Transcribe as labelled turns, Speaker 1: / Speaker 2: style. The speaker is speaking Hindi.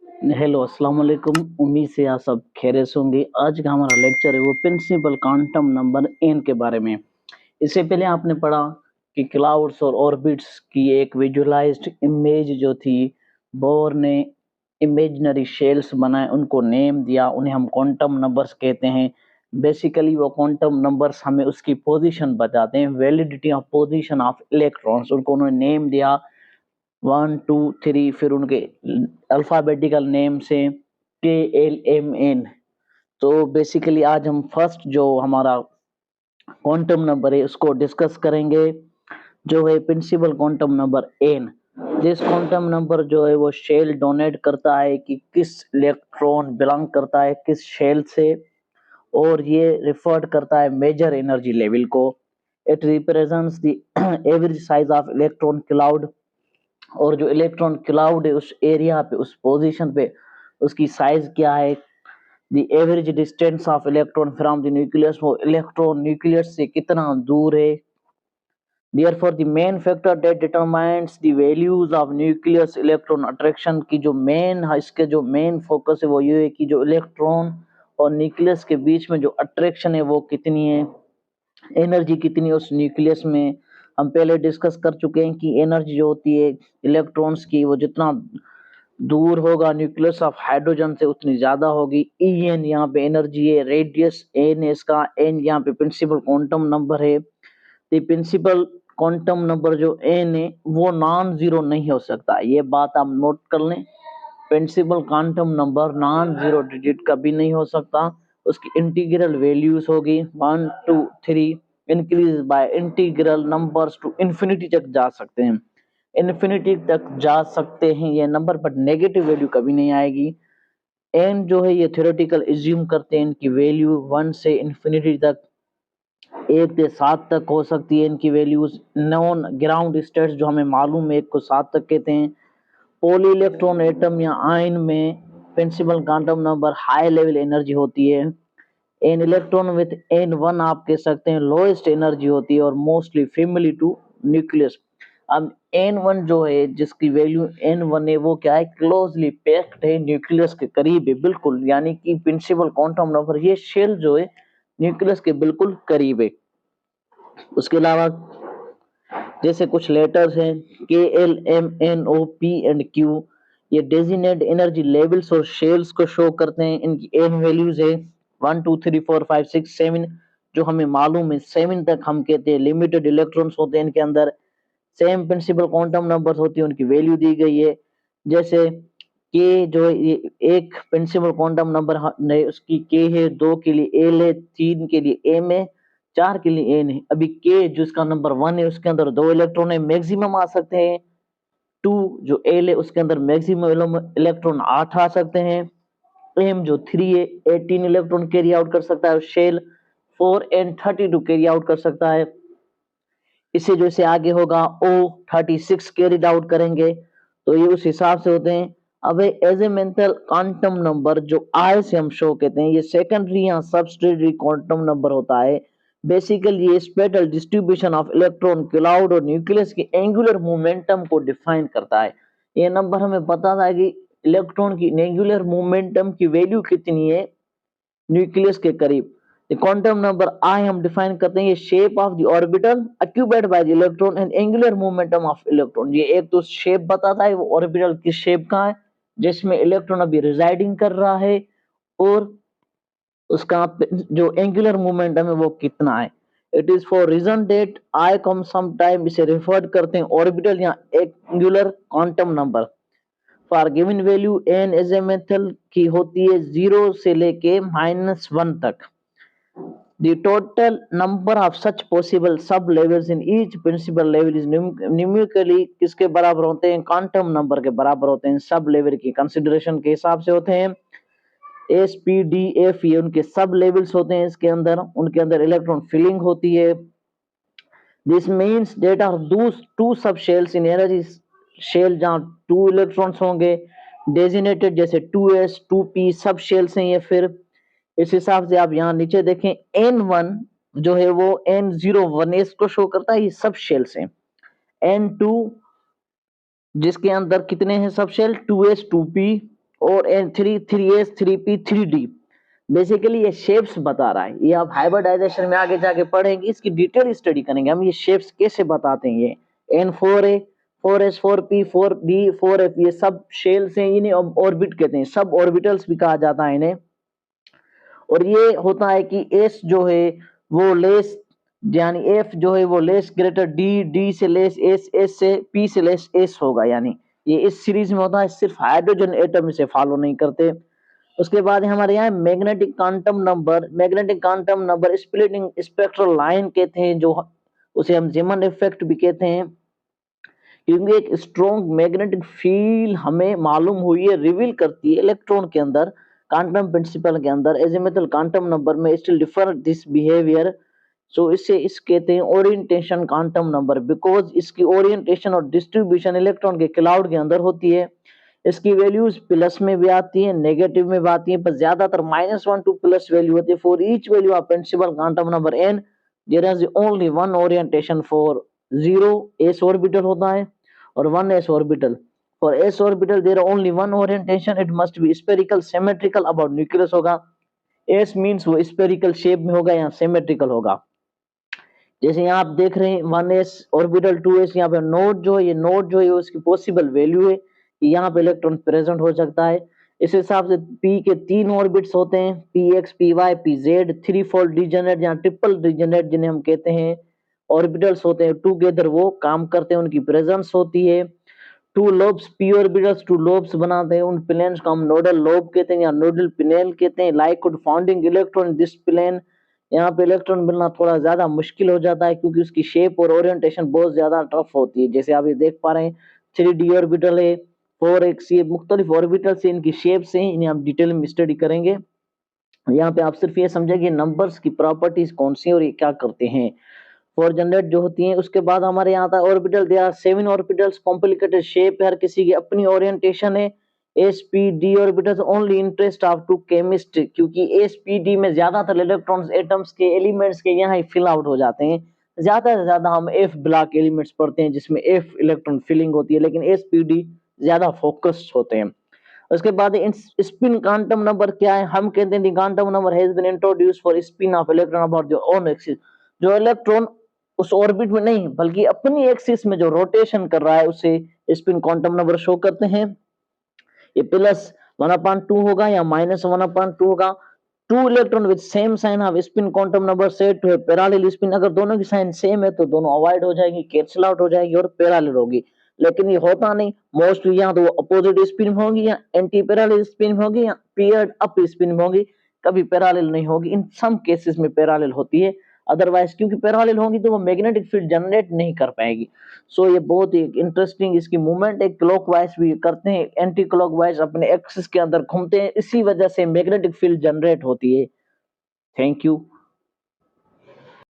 Speaker 1: हेलो अस्सलाम वालेकुम। उम्मीद से आप सब खैरियत से होंगे। आज का हमारा लेक्चर है वो प्रिंसिपल क्वांटम नंबर एन के बारे में। इससे पहले आपने पढ़ा कि क्लाउड्स और ऑर्बिट्स की एक विजुअलाइज्ड इमेज जो थी, बोर ने इमेजिनरी शेल्स बनाए, उनको नेम दिया, उन्हें हम क्वांटम नंबर्स कहते हैं। बेसिकली वो क्वांटम नंबर्स हमें उसकी पोजीशन बताते हैं, validity of position of electrons. उनको उन्होंने नेम दिया 1 2 3, फिर उनके अल्फाबेटिकल नेम से KLMN। तो बेसिकली आज हम फर्स्ट जो हमारा क्वांटम नंबर है उसको डिस्कस करेंगे, जो है principal quantum number n. This quantum number जो है वो शेल डोनेट करता है कि किस इलेक्ट्रॉन बिलोंग करता है किस शेल से, और ये रिफर्ड करता है मेजर एनर्जी लेवल को। It represents the average size of electron cloud, और जो इलेक्ट्रॉन क्लाउड है उस एरिया पे, उस पोजीशन पे उसकी साइज क्या है। The average distance of electron from the nucleus, वो इलेक्ट्रॉन न्यूक्लियस से कितना दूर है। Therefore, the main factor that determines the values of nucleus electron attraction की जो मेन है, इसके जो मेन फोकस है वो ये है कि जो इलेक्ट्रॉन और न्यूक्लियस के बीच में जो अट्रैक्शन है वो कितनी है, एनर्जी कितनी है उस न्यूक्लियस में। हम पहले डिस्कस कर चुके हैं कि एनर्जी जो होती है इलेक्ट्रॉन्स की, वो जितना दूर होगा न्यूक्लियस ऑफ हाइड्रोजन से उतनी ज्यादा होगी। En यहाँ पे एनर्जी है, रेडियस n है इसका, n यहाँ पे प्रिंसिपल क्वांटम नंबर है। तो प्रिंसिपल क्वांटम नंबर जो n है वो नॉन जीरो नहीं हो सकता, ये बात आप नोट कर लें। Principal quantum number non zero digit कभी नहीं हो सकता। उसकी इंटीग्रल वैल्यूज होगी 1 2 3, increase by integral numbers to infinity तक जा सकते हैं, इन्फिनिटी तक जा सकते हैं ये नंबर, बट नेगेटिव वैल्यू कभी नहीं आएगी। एन जो है ये थ्योरेटिकल एज्यूम करते हैं इनकी वैल्यू 1 से इन्फिनिटी तक, 1 से 7 तक हो सकती है इनकी वैल्यूज। नॉन ग्राउंड स्टेट्स जो हमें मालूम है 1 को 7 तक कहते हैं। पॉली इलेक्ट्रॉन एटम या आयन में principal quantum number high level energy होती है। एन इलेक्ट्रॉन विथ N1 आप कह सकते हैं लोएस्ट एनर्जी होती है और मोस्टली फैमिली टू न्यूक्लियस। अब N1 जो है जिसकी वैल्यू N1 है वो क्या है, क्लोजली पैक्ड है, न्यूक्लियस के करीब है बिल्कुल, यानी कि प्रिंसिपल क्वांटम नंबर ये शेल जो है न्यूक्लियस के बिल्कुल करीब है। उसके अलावा जैसे कुछ लेटर्स हैं KLMNOP एंड Q, ये डेजिग्नेट एनर्जी लेवल्स और शेल्स को शो करते हैं। इनकी एन वैल्यूज है 1 2 3 4 5 6 7, जो हमें मालूम है 7 तक हम कहते हैं लिमिटेड इलेक्ट्रॉन्स होते हैं इनके अंदर। सेम प्रिंसिपल क्वांटम नंबर्स होती है, उनकी वैल्यू दी गई है। जैसे के जो है ये एक प्रिंसिपल क्वांटम नंबर है, उसकी के है, 2 के लिए एल है, 3 के लिए एम है, 4 के लिए एन है। अभी के जिसका नंबर 1 है उसके अंदर 2 इलेक्ट्रॉन है, मैक्सिमम आ सकते हैं। 2 जो एल है उसके अंदर मैक्सिमम इलेक्ट्रॉन 8 आ सकते हैं। एम जो 3 है 18 इलेक्ट्रॉन कैरी आउट कर सकता है। शेल 4 एंड 32 कैरी आउट कर सकता है। इससे जो इसे आगे होगा ओ 36 कैरिड आउट करेंगे, तो ये उस हिसाब से होते हैं। अब azimuthal quantum number जो आई से हम शो कहते हैं, ये सेकेंडरी या सबस्ट्रेटरी क्वांटम नंबर होता है। बेसिकली ये spectral distribution of electron cloud और न्यूक्लियस के एंगुलर मोमेंटम को डिफाइन करता है। ये नंबर हमें पता था कि इलेक्ट्रॉन की एंगुलर मोमेंटम की वैल्यू कितनी है न्यूक्लियस के करीब। क्वांटम नंबर आई हम डिफाइन करते हैं ये shape of the orbital occupied by the electron and angular momentum of electron. ये एक तो शेप बताता है वो ऑर्बिटल किस शेप का है जिसमें इलेक्ट्रॉन अभी रिजाइडिंग कर रहा है, और उसका जो एंगुलर मोमेंटम है वो कितना है। It is for reason that I come some time, इसे रेफर करते हैं ऑर्बिटल या angular quantum number. For given value n azimuthal की होती है 0 से लेके -1 तक। The total number of such possible sub levels in each principal level is numerically किसके बराबर होते हैं, क्वांटम नंबर के बराबर होते हैं। सब लेवल की कंसिडरेशन के हिसाब से होते हैं। एस पी डी एफ ये उनके सब लेवल्स होते हैं, इसके अंदर उनके अंदर इलेक्ट्रॉन फिलिंग होती है। This means that are two sub shells in energy shell जहाँ 2 इलेक्ट्रॉन्स होंगे, डेजिनेटेड जैसे 2s 2p सब शेल्स हैं ये। फिर इस हिसाब से आप यहाँ नीचे देखें N1 जो है वो N0 1s को शो करता है, ये सब शेल्स हैं। N2 जिसके अंदर कितने हैं सब शेल 2s 2p, और N3 3S 3P 3D। Basically ये शेप्स बता रहा है, ये आप हाइब्रिडाइजेशन में आगे जाके पढ़ेंगे, इसकी डिटेल स्टडी करेंगे हम, ये शेप्स कैसे बताते हैं। ये N4A 4S 4P 4D 4F ये सब शेल्स हैं, इन्हें ऑर्बिट कहते हैं, सब ऑर्बिटल्स भी कहा जाता है इन्हें। और ये होता है कि एस जो है वो लेस, यानी एफ जो है वो लेस ग्रेटर डी, डी से लेस एस, एस से पी से लेस एस होगा, यानी ये इस सीरीज में होता है। सिर्फ हाइड्रोजन एटम इसे फॉलो नहीं करते। उसके बाद हमारे यहाँ magnetic quantum number, magnetic quantum number splitting spectral line कहते हैं, जो उसे हम जेमन इफेक्ट भी कहते हैं, क्योंकि एक स्ट्रॉन्ग मैग्नेटिक फील्ड हमें मालूम हुई है, रिवील करती है इलेक्ट्रॉन के अंदर क्वांटम प्रिंसिपल के अंदर। एजिमुथल क्वांटम नंबर में स्टिल डिफर दिस बिहेवियर, सो इससे इस कहते हैं ओरिएंटेशन क्वांटम नंबर, बिकॉज इसकी ओरिएंटेशन और डिस्ट्रीब्यूशन इलेक्ट्रॉन के क्लाउड के अंदर होती है। इसकी वैल्यूज प्लस में भी आती है, नेगेटिव में भी आती है, पर ज्यादातर -1 टू प्लस वैल्यू होती है। For each value of principal quantum number n there is only one orientation. For 0 s orbital होता है और 1s orbital. For s orbital there only one orientation, it must be spherical symmetrical about nucleus होगा। s मींस वो स्फेरिकल शेप में होगा या सिमेट्रिकल होगा। जैसे यहाँ आप देख रहे हैं 1s ऑर्बिटल 2s, यहाँ पे नोड जो है, ये नोड जो है उसकी पॉसिबल वैल्यू है कि यहाँ पे इलेक्ट्रॉन प्रेजेंट हो सकता है। इस हिसाब से p के 3 ऑर्बिट्स होते हैं, px py pz, 3 fold degenerate या ट्रिपल डिजनरेट जिन्हें हम कहते हैं ऑर्बिटल्स होते हैं, टुगेदर वो काम करते हैं, उनकी प्रेजेंस होती है। 2 लोब्स p ऑर्बिटल्स 2 लोब्स बनाते हैं, उन प्लेन्स को हम नोडल लोब कहते हैं या नोडल पिनेल कहते हैं। लाइक्विड फाउंडिंग इलेक्ट्रॉन दिस प्लेन, यहाँ पे इलेक्ट्रॉन मिलना थोड़ा ज्यादा मुश्किल हो जाता है क्योंकि उसकी शेप और ओरिएंटेशन बहुत ज्यादा टफ होती है। जैसे आप ये देख पा रहे हैं 3D ऑर्बिटल है, 4x, ये मुख्तलिफ ऑर्बिटल से इनकी शेप से इन्हें हम डिटेल में स्टडी करेंगे। यहाँ पे आप सिर्फ ये समझे कि नंबर्स की प्रॉपर्टीज कौन सी और ये क्या करते हैं। 4 जनरेट जो होती है, उसके बाद हमारे यहाँ आता है orbital. There are 7 orbitals, complicated shape है, हर किसी की अपनी ओरिएंटेशन है। SPD orbitals only interest of to chemist, क्योंकि एसपीडी में ज्यादातर इलेक्ट्रॉन्स एटम्स के एलिमेंट्स के यहाँ ही फिल आउट हो जाते हैं। ज्यादा से ज्यादा हम एफ ब्लॉक एलिमेंट्स पढ़ते हैं जिसमें एफ इलेक्ट्रॉन फिलिंग होती है, लेकिन एसपीडी ज्यादा फोकस्ड होते हैं। उसके बाद स्पिन क्वांटम नंबर क्या है, हम कहते हैं quantum number has been introduced for spin of electron about their own axis. जो इलेक्ट्रॉन उस ऑर्बिट में नहीं बल्कि अपनी एक्सिस में जो रोटेशन कर रहा है उसे स्पिन क्वांटम नंबर शो करते हैं। ये +1/2 होगा या -1/2 होगा। 2 electron with same sign of spin quantum number set to parallel spin, अगर दोनों की साइन सेम है तो दोनों अवॉइड हो जाएगी, कैंसिल आउट हो जाएगी और पैरेलल होगी। लेकिन ये होता नहीं, मोस्टली या तो अपोजिट स्पिन होगी या एंटी पैरेलल स्पिन होगी या पेयर्ड अप स्पिन होगी, कभी पैरेलल नहीं होगी। इन सम केसेस में पैरेलल होती है, अदरवाइज क्योंकि पैरेलल होगी तो वो मैग्नेटिक फील्ड जनरेट नहीं कर पाएगी। सो ये बहुत ही इंटरेस्टिंग इसकी मूवमेंट है, क्लॉकवाइज भी करते हैं, एंटी क्लॉकवाइज अपने एक्सिस के अंदर घूमते हैं, इसी वजह से मैग्नेटिक फील्ड जनरेट होती है। Thank you.